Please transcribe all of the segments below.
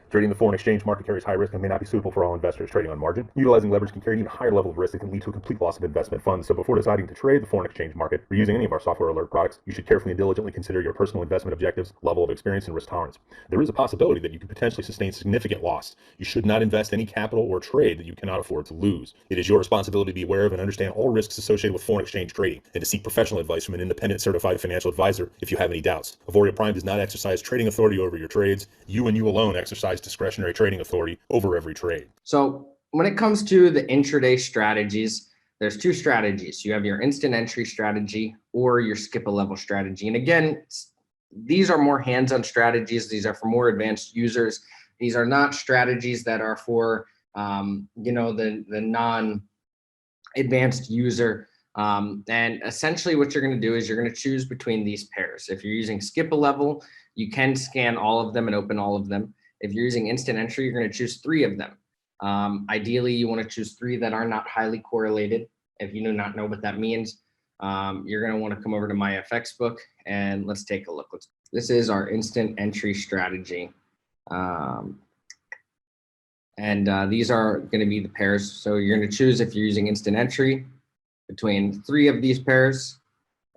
Trading the foreign exchange market carries high risk and may not be suitable for all investors. Trading on margin, utilizing leverage can carry an even higher level of risk that can lead to a complete loss of investment funds. So before deciding to trade the foreign exchange market or using any of our software alert products, you should carefully and diligently consider your personal investment objectives, level of experience, and risk tolerance. There is a possibility that you could potentially sustain significant loss. You should not invest any capital or trade that you cannot afford to lose. It is your responsibility to be aware of and understand all risks associated with foreign exchange trading and to seek professional advice from an independent certified financial advisor if you have any doubts. Auvoria Prime does not exercise trading authority over your trades. You and you alone exercise discretionary trading authority over every trade. So when it comes to the intraday strategies, there's two strategies. You have your instant entry strategy or your skip a level strategy. And again, these are more hands-on strategies. These are for more advanced users. These are not strategies that are for the non-advanced user. And essentially what you're going to do is you're going to choose between these pairs. If you're using skip a level, you can scan all of them and open all of them. If you're using instant entry, you're going to choose 3 of them. Ideally, you want to choose 3 that are not highly correlated. If you do not know what that means, you're going to want to come over to my FX book and let's take a look. This is our instant entry strategy. These are going to be the pairs. So you're going to choose, if you're using instant entry, between 3 of these pairs.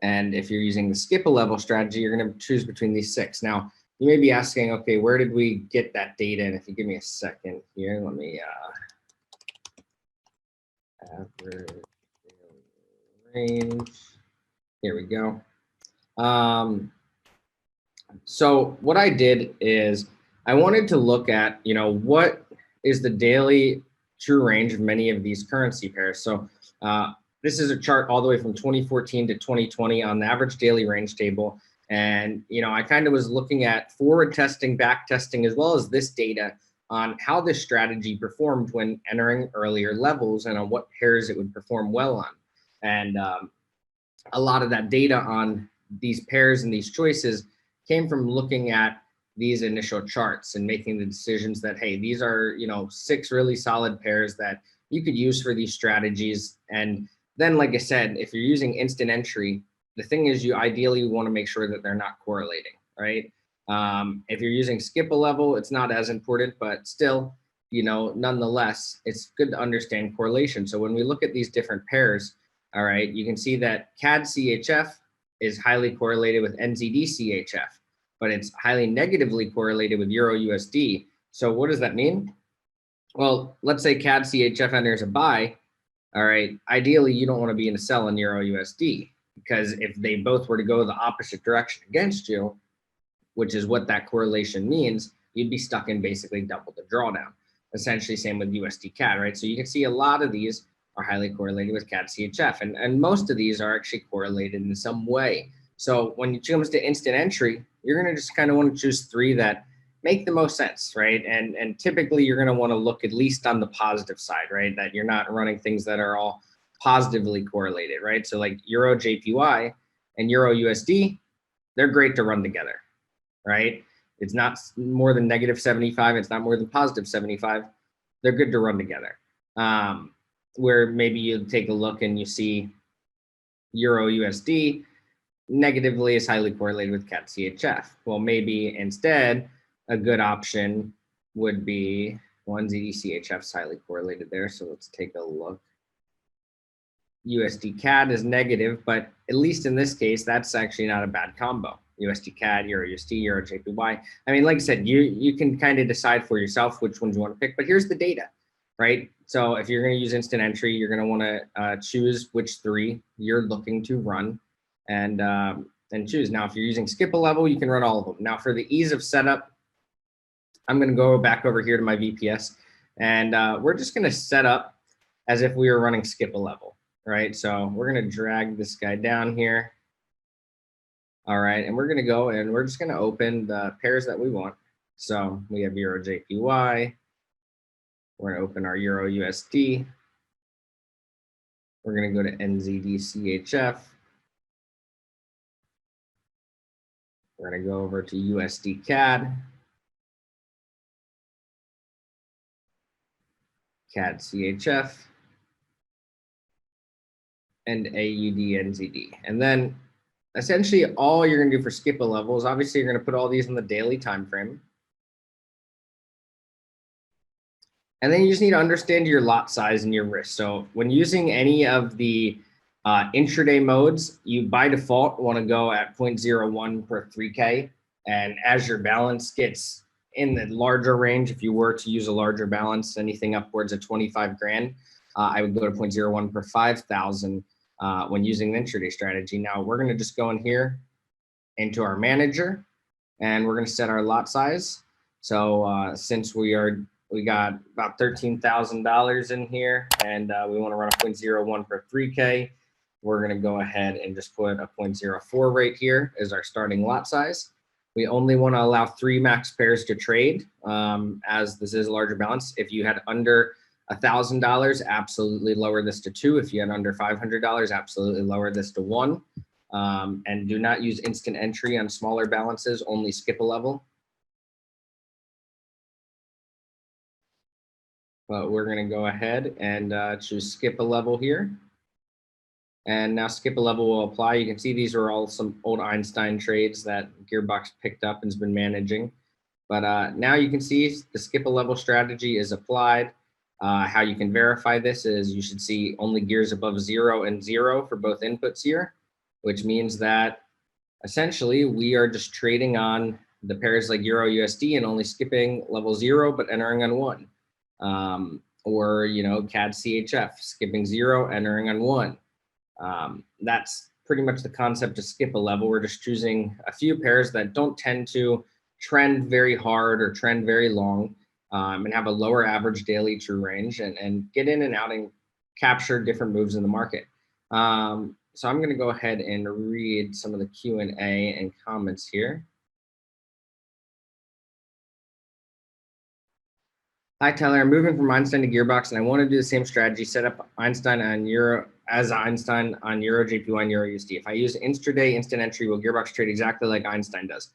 And if you're using the skip a level strategy, you're going to choose between these 6. Now, you may be asking, okay, where did we get that data? And if you give me a second here, let me average range. Here we go. So what I did is I wanted to look at, what is the daily true range of many of these currency pairs. So this is a chart all the way from 2014 to 2020 on the average daily range table. And, I kind of was looking at forward testing, back testing, as well as this data on how this strategy performed when entering earlier levels and on what pairs it would perform well on. And a lot of that data on these pairs and these choices came from looking at these initial charts and making the decisions that, hey, these are, 6 really solid pairs that you could use for these strategies. And then, like I said, if you're using instant entry, the thing is you ideally want to make sure that they're not correlating, right? If you're using skip a level, it's not as important, but still, nonetheless, it's good to understand correlation. So when we look at these different pairs, all right, you can see that CAD CHF is highly correlated with NZD CHF, but it's highly negatively correlated with Euro USD. So what does that mean? Well, let's say CAD CHF enters a buy. All right, ideally, you don't want to be in a sell in Euro USD, because if they both were to go the opposite direction against you, which is what that correlation means, you'd be stuck in basically double the drawdown. Essentially, same with USD CAD, right? So you can see a lot of these are highly correlated with CAD CHF, and most of these are actually correlated in some way. So when it comes to instant entry, you're going to just kind of want to choose 3 that make the most sense, right? And typically you're going to want to look at least on the positive side, right? That you're not running things that are all positively correlated, right? So like Euro JPY and Euro USD, they're great to run together, right? It's not more than -75. It's not more than +75. They're good to run together. Where maybe you take a look and you see Euro USD negatively is highly correlated with CAD CHF. Well, maybe instead a good option would be NZD CHF is highly correlated there. So let's take a look. USD CAD is negative, but at least in this case, that's actually not a bad combo. USD CAD, Euro USD, Euro JPY. I mean, like I said, you can kind of decide for yourself which ones you want to pick, but here's the data, right? So if you're going to use instant entry, you're going to want to choose which 3 you're looking to run and choose. Now, if you're using skip a level, you can run all of them. Now, for the ease of setup, I'm going to go back over here to my VPS, and we're just going to set up as if we were running skip a level, right? So we're going to drag this guy down here. All right, and we're going to go and we're just going to open the pairs that we want. So we have Euro JPY. We're going to open our Euro USD. We're going to go to NZD CHF. We're going to go over to USD CAD. CAD CHF. and AUD NZD. And then essentially all you're gonna do for skip a level is obviously you're gonna put all these in the daily time frame. And then you just need to understand your lot size and your risk. So when using any of the intraday modes, you by default want to go at 0.01 per 3K. And as your balance gets in the larger range, if you were to use a larger balance, anything upwards of 25 grand, I would go to 0.01 per 5,000 when using the intraday strategy. Now we're going to just go in here into our manager and we're going to set our lot size. So since we got about $13,000 in here and we want to run a 0.01 per 3K, we're going to go ahead and just put a 0.04 right here as our starting lot size. We only want to allow 3 max pairs to trade as this is a larger balance. If you had under $1,000, absolutely lower this to 2. If you had under $500, absolutely lower this to 1. And do not use instant entry on smaller balances, only skip a level. But we're going to go ahead and choose skip a level here. And now skip a level will apply. You can see these are all some old Einstein trades that GearBox picked up and has been managing. But now you can see the skip a level strategy is applied. How you can verify this is you should see only gears above 0 and 0 for both inputs here, which means that essentially we are just trading on the pairs like Euro USD and only skipping level 0 but entering on 1. Or CAD CHF, skipping 0, entering on 1. That's pretty much the concept to skip a level. We're just choosing a few pairs that don't tend to trend very hard or trend very long and have a lower average daily true range and get in and out and capture different moves in the market. So I'm going to go ahead and read some of the Q&A and comments here. Hi, Tyler. I'm moving from Einstein to GearBox, and I want to do the same strategy, set up Einstein on Euro as Einstein on Euro JPY and Euro USD. If I use intraday instant entry, will GearBox trade exactly like Einstein does?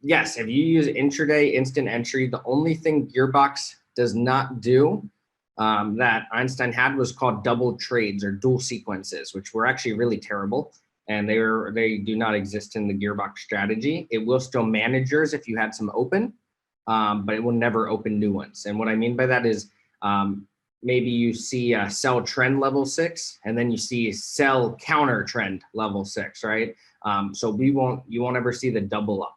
Yes, if you use intraday instant entry, the only thing GearBox does not do that Einstein had was called double trades or dual sequences, which were actually really terrible. And they do not exist in the GearBox strategy. It will still manage yours if you had some open. But it will never open new ones. And what I mean by that is maybe you see a sell trend level 6, and then you see sell counter trend level 6, right? So you won't ever see the double up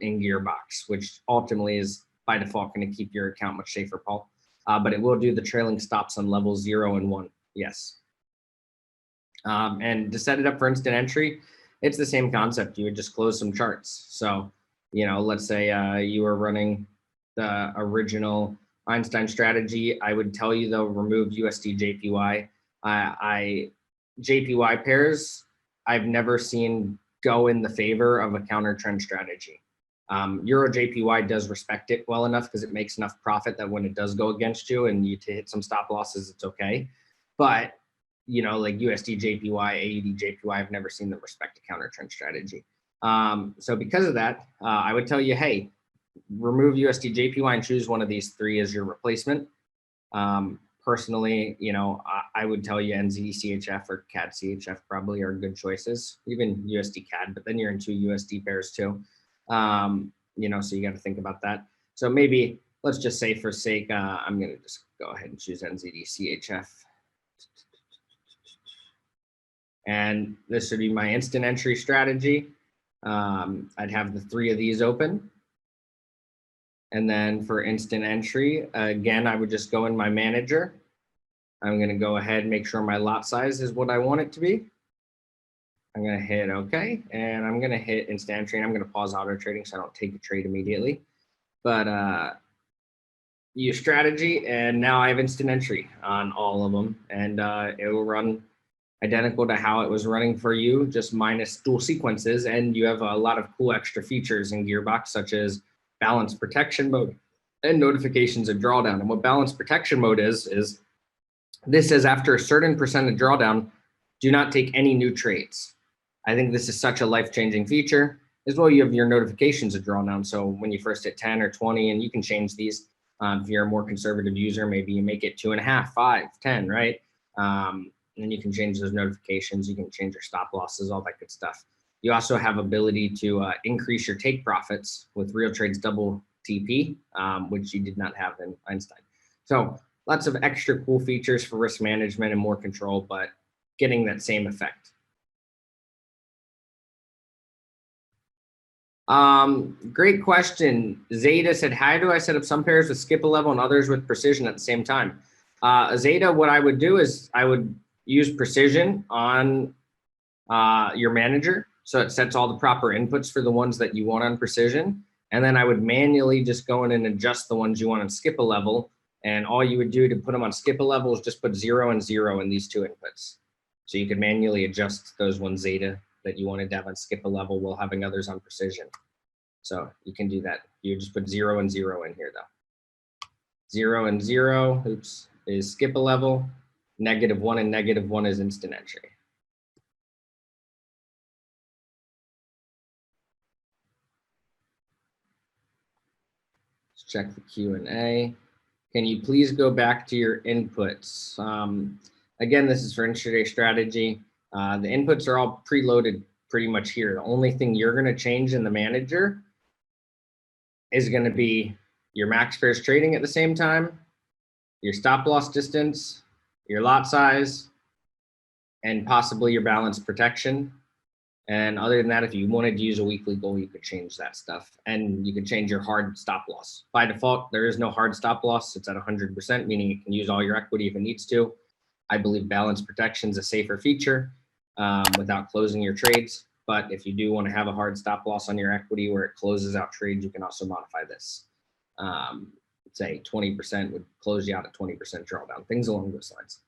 in GearBox, which ultimately is by default going to keep your account much safer, Paul. But it will do the trailing stops on level 0 and 1, yes. And to set it up for instant entry, it's the same concept. You would just close some charts. So let's say you were running the original Einstein strategy. I would tell you though, remove USD JPY. JPY pairs, I've never seen go in the favor of a counter trend strategy. Euro JPY does respect it well enough because it makes enough profit that when it does go against you and you to hit some stop losses, it's okay. But like USD JPY, AUD JPY, I've never seen them respect a counter trend strategy. So because of that, I would tell you, hey, remove USD JPY and choose one of these 3 as your replacement. Personally, I would tell you NZD CHF or CAD CHF probably are good choices, even USD CAD, but then you're into USD pairs too. So you got to think about that. So maybe let's just say for sake, I'm going to just go ahead and choose NZD CHF. And this would be my instant entry strategy. I'd have the 3 of these open. And then for instant entry, again, I would just go in my manager. I'm going to go ahead and make sure my lot size is what I want it to be. I'm going to hit OK, and I'm going to hit instant entry, and I'm going to pause auto trading so I don't take a trade immediately. But use strategy, and now I have instant entry on all of them, and it will run identical to how it was running for you, just minus dual sequences. And you have a lot of cool extra features in GearBox, such as balance protection mode and notifications of drawdown. And what balance protection mode is this says after a certain percent of drawdown, do not take any new trades. I think this is such a life-changing feature. As well, you have your notifications of drawdown. So when you first hit 10 or 20, and you can change these. If you're a more conservative user, maybe you make it 2.5, 5, 10, right? and you can change those notifications. You can change your stop losses, all that good stuff. You also have ability to increase your take profits with Real Trade's double TP, which you did not have in Einstein. So lots of extra cool features for risk management and more control, but getting that same effect. Great question. Zeta said, how do I set up some pairs with skip a level and others with precision at the same time? Zeta, what I would do is I would use precision on your manager. So it sets all the proper inputs for the ones that you want on precision. And then I would manually just go in and adjust the ones you want on skip a level. And all you would do to put them on skip a level is just put 0 and 0 in these two inputs. So you could manually adjust those ones Zeta that you wanted to have on skip a level while having others on precision. So you can do that. You just put 0 and 0 in here though. 0 and 0, oops, is skip a level. -1 and -1 is instant entry. Let's check the Q&A. Can you please go back to your inputs? Again, this is for intraday strategy. The inputs are all preloaded pretty much here. The only thing you're going to change in the manager is going to be your max pairs trading at the same time, your stop loss distance, your lot size, and possibly your balance protection. And other than that, if you wanted to use a weekly goal, you could change that stuff. And you could change your hard stop loss. By default, there is no hard stop loss. It's at 100%, meaning it can use all your equity if it needs to. I believe balance protection is a safer feature without closing your trades. But if you do want to have a hard stop loss on your equity where it closes out trades, you can also modify this. Say 20% would close you out at 20% drawdown, things along those lines.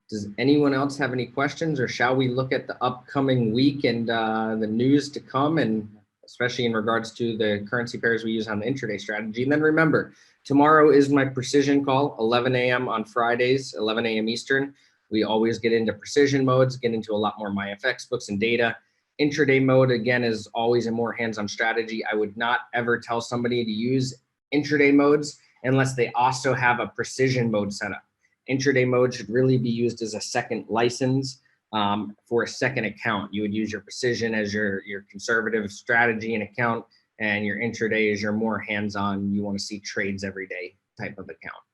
Does anyone else have any questions, or shall we look at the upcoming week and the news to come, and especially in regards to the currency pairs we use on the intraday strategy? And then remember, tomorrow is my precision call, 11 a.m. on Fridays, 11 a.m. Eastern. We always get into precision modes, get into a lot more MyFX books and data. Intraday mode, again, is always a more hands-on strategy. I would not ever tell somebody to use intraday modes unless they also have a precision mode set up. Intraday mode should really be used as a second license for a second account. You would use your precision as your conservative strategy and account, and your intraday is your more hands-on, you want to see trades every day type of account.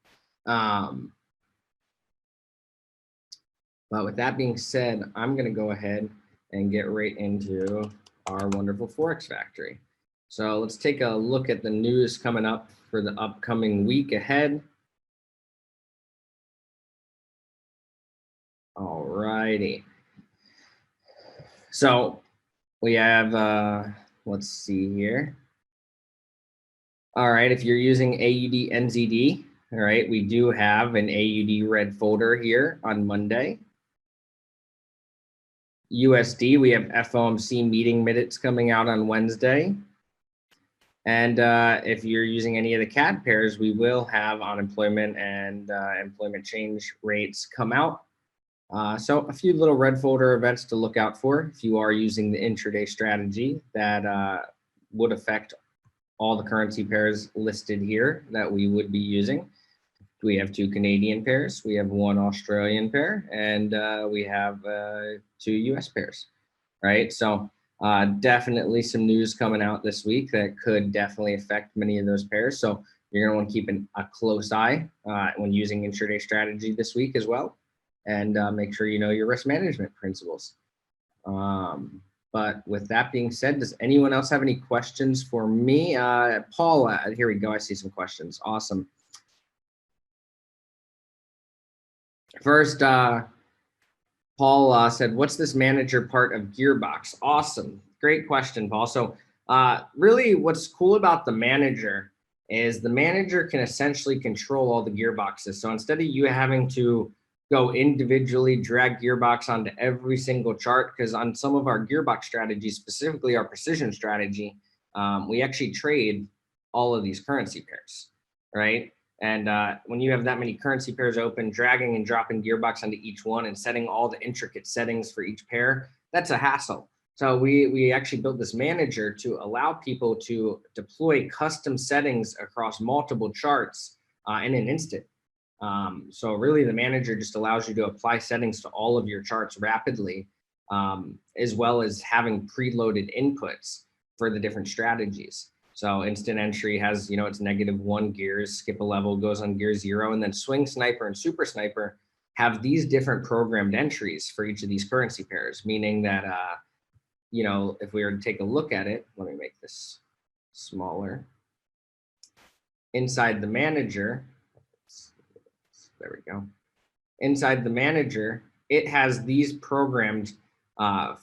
But with that being said, I'm going to go ahead and get right into our wonderful Forex Factory. So let's take a look at the news coming up for the upcoming week ahead. All righty. So we have, let's see here. All right, if you're using AUD NZD, all right, we do have an AUD red folder here on Monday. USD, we have FOMC meeting minutes coming out on Wednesday. And if you're using any of the CAD pairs, we will have unemployment and employment change rates come out. So a few little red folder events to look out for if you are using the intraday strategy that would affect all the currency pairs listed here that we would be using. We have 2 Canadian pairs, we have 1 Australian pair, and we have 2 US pairs, right? So definitely some news coming out this week that could definitely affect many of those pairs. So you're gonna want to keep a close eye when using intraday strategy this week as well. And make sure you know your risk management principles. But with that being said, does anyone else have any questions for me? Paul, here we go. I see some questions. Awesome. First, Paul said, what's this manager part of GearBox? Awesome. Great question, Paul. So really what's cool about the manager is the manager can essentially control all the gearboxes. So instead of you having to go individually drag gearbox onto every single chart, because on some of our gearbox strategies, specifically our precision strategy, we actually trade all of these currency pairs, right? And when you have that many currency pairs open, dragging and dropping gearbox onto each one and setting all the intricate settings for each pair, that's a hassle. So we actually built this manager to allow people to deploy custom settings across multiple charts in an instant. So really the manager just allows you to apply settings to all of your charts rapidly, as well as having preloaded inputs for the different strategies. So instant entry has, its -1 gears, skip a level goes on gear 0, and then swing sniper and super sniper have these different programmed entries for each of these currency pairs, meaning that, if we were to take a look at it, let me make this smaller. Inside the manager, there we go. Inside the manager, it has these programmed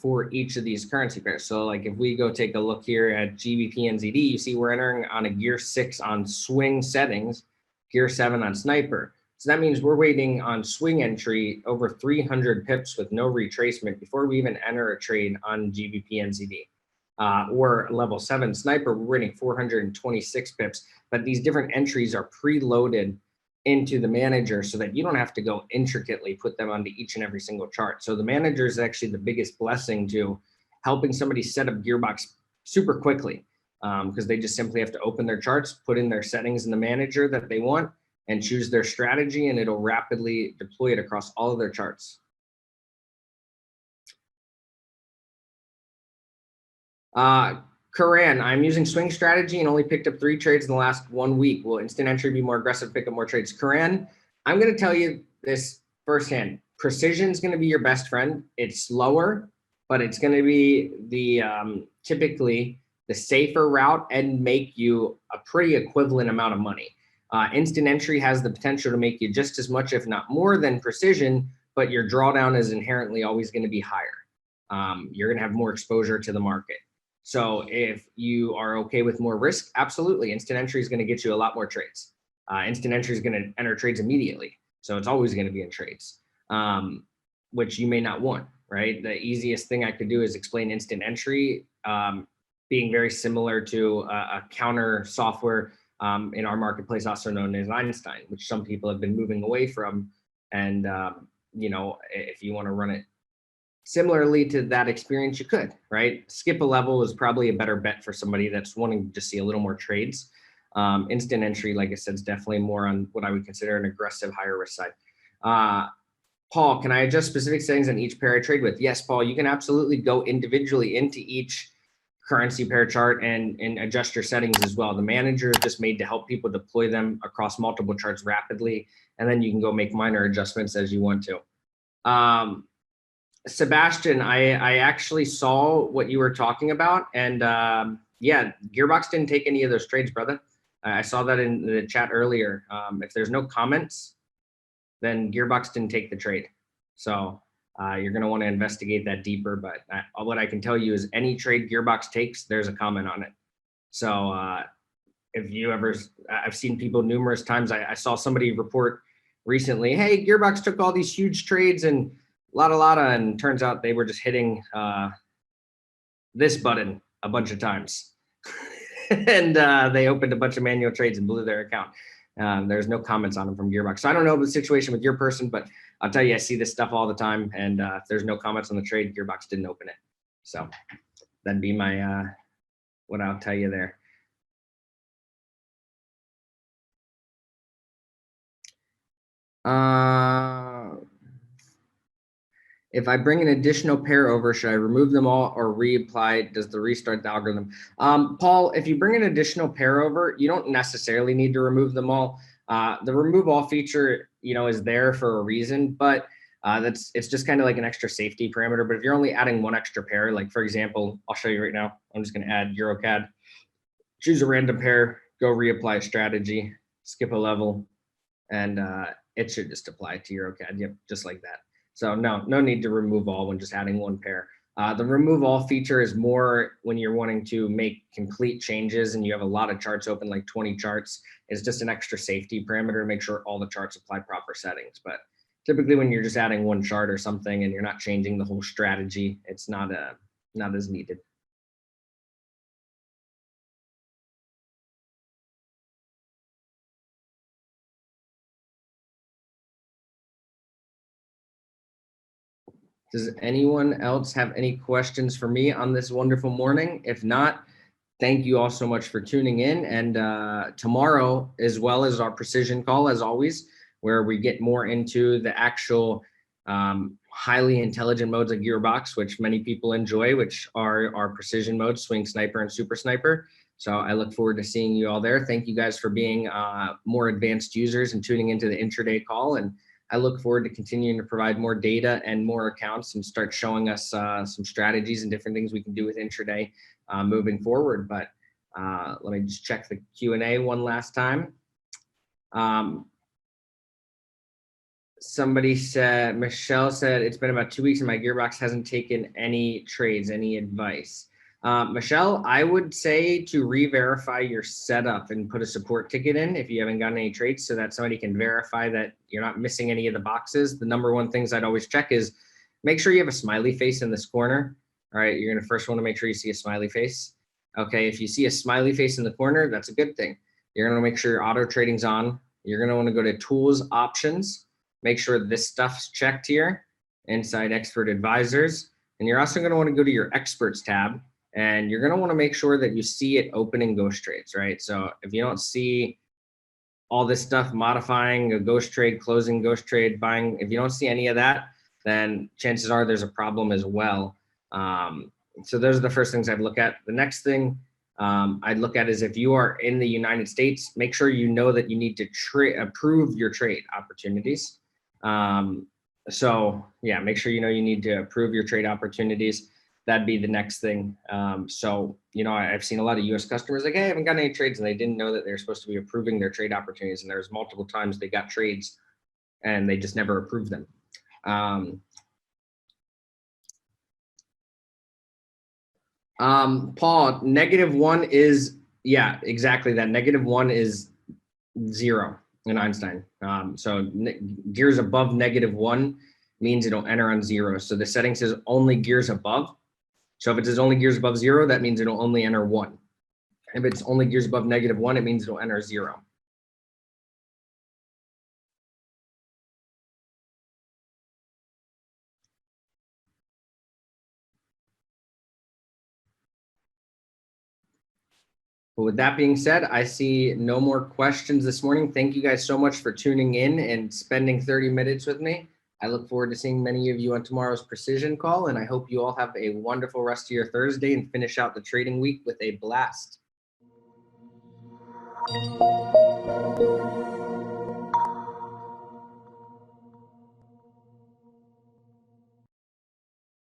for each of these currency pairs. So like if we go take a look here at GBP and ZD, you see we're entering on a gear 6 on swing settings, gear 7 on sniper. So that means we're waiting on swing entry over 300 pips with no retracement before we even enter a trade on GBP and ZD. Or level 7 sniper, we're waiting 426 pips, but these different entries are preloaded into the manager so that you don't have to go intricately put them onto each and every single chart. So the manager is actually the biggest blessing to helping somebody set up GearBox super quickly, because they just simply have to open their charts, put in their settings in the manager that they want, and choose their strategy, and it'll rapidly deploy it across all of their charts. Karan, I'm using swing strategy and only picked up 3 trades in the last 1 week. Will instant entry be more aggressive, pick up more trades? Karan, I'm going to tell you this firsthand. Precision is going to be your best friend. It's slower, but it's going to be the typically the safer route and make you a pretty equivalent amount of money. Instant entry has the potential to make you just as much, if not more, than precision, but your drawdown is inherently always going to be higher. You're going to have more exposure to the market. So if you are okay with more risk, absolutely. Instant entry is going to get you a lot more trades. Instant entry is going to enter trades immediately. So it's always going to be in trades, which you may not want, right? The easiest thing I could do is explain instant entry, being very similar to a counter software in our marketplace, also known as Einstein, which some people have been moving away from. And, if you want to run it similarly to that experience, you could, right? Skip a level is probably a better bet for somebody that's wanting to see a little more trades. Instant entry, like I said, is definitely more on what I would consider an aggressive higher risk side. Paul, can I adjust specific settings on each pair I trade with? Yes, Paul, you can absolutely go individually into each currency pair chart and adjust your settings as well. The manager is just made to help people deploy them across multiple charts rapidly, and then you can go make minor adjustments as you want to. Sebastian, I actually saw what you were talking about, and yeah, GearBox didn't take any of those trades, brother. I saw that in the chat earlier. If there's no comments, then GearBox didn't take the trade. So you're going to want to investigate that deeper. But what I can tell you is any trade GearBox takes, there's a comment on it. So if you ever, I've seen people numerous times. I saw somebody report recently, hey, GearBox took all these huge trades and lotta, and turns out they were just hitting this button a bunch of times. And they opened a bunch of manual trades and blew their account. There's no comments on them from GearBox. So I don't know the situation with your person, but I'll tell you, I see this stuff all the time. And if there's no comments on the trade, GearBox didn't open it. So that'd be my, what I'll tell you there. If I bring an additional pair over, should I remove them all or reapply? Does the restart the algorithm? Paul, if you bring an additional pair over, you don't necessarily need to remove them all. The remove all feature, is there for a reason, but it's just kind of like an extra safety parameter. But if you're only adding one extra pair, like for example, I'll show you right now. I'm just going to add EuroCAD, choose a random pair, go reapply a strategy, skip a level, and it should just apply to EuroCAD. Yep, just like that. So no need to remove all when just adding one pair. The remove all feature is more when you're wanting to make complete changes and you have a lot of charts open, like 20 charts. It's just an extra safety parameter to make sure all the charts apply proper settings. But typically when you're just adding one chart or something and you're not changing the whole strategy, it's not as needed. Does anyone else have any questions for me on this wonderful morning? If not, thank you all so much for tuning in. And tomorrow, as well as our precision call, as always, where we get more into the actual highly intelligent modes of GearBox, which many people enjoy, which are our precision modes, Swing Sniper and Super Sniper. So I look forward to seeing you all there. Thank you guys for being more advanced users and tuning into the intraday call. And I look forward to continuing to provide more data and more accounts and start showing us some strategies and different things we can do with intraday moving forward. But let me just check the Q&A one last time. Somebody said, Michelle said, it's been about 2 weeks and my GearBox hasn't taken any trades. Any advice? Michelle, I would say to re-verify your setup and put a support ticket in if you haven't gotten any trades so that somebody can verify that you're not missing any of the boxes. The number one things I'd always check is make sure you have a smiley face in this corner. All right, you're gonna first want to make sure you see a smiley face. Okay, if you see a smiley face in the corner, that's a good thing. You're gonna make sure your auto trading's on. You're gonna want to go to tools, options, make sure this stuff's checked here inside expert advisors. And you're also gonna want to go to your experts tab. And you're going to want to make sure that you see it opening ghost trades, right? So if you don't see all this stuff, modifying a ghost trade, closing ghost trade, buying, if you don't see any of that, then chances are there's a problem as well. So those are the first things I'd look at. The next thing I'd look at is if you are in the United States, make sure you know that you need to approve your trade opportunities. So yeah, make sure you know you need to approve your trade opportunities. That'd be the next thing. So, you know, I've seen a lot of US customers like, hey, I haven't got any trades, and they didn't know that they're supposed to be approving their trade opportunities. And there's multiple times they got trades and they just never approved them. Paul, -1 is, yeah, exactly that. -1 is 0 in Einstein. So gears above -1 means it'll enter on 0. So the setting says only gears above. So if it says only gears above 0, that means it'll only enter 1. If it's only gears above -1, it means it'll enter 0. But with that being said, I see no more questions this morning. Thank you guys so much for tuning in and spending 30 minutes with me. I look forward to seeing many of you on tomorrow's precision call, and I hope you all have a wonderful rest of your Thursday and finish out the trading week with a blast.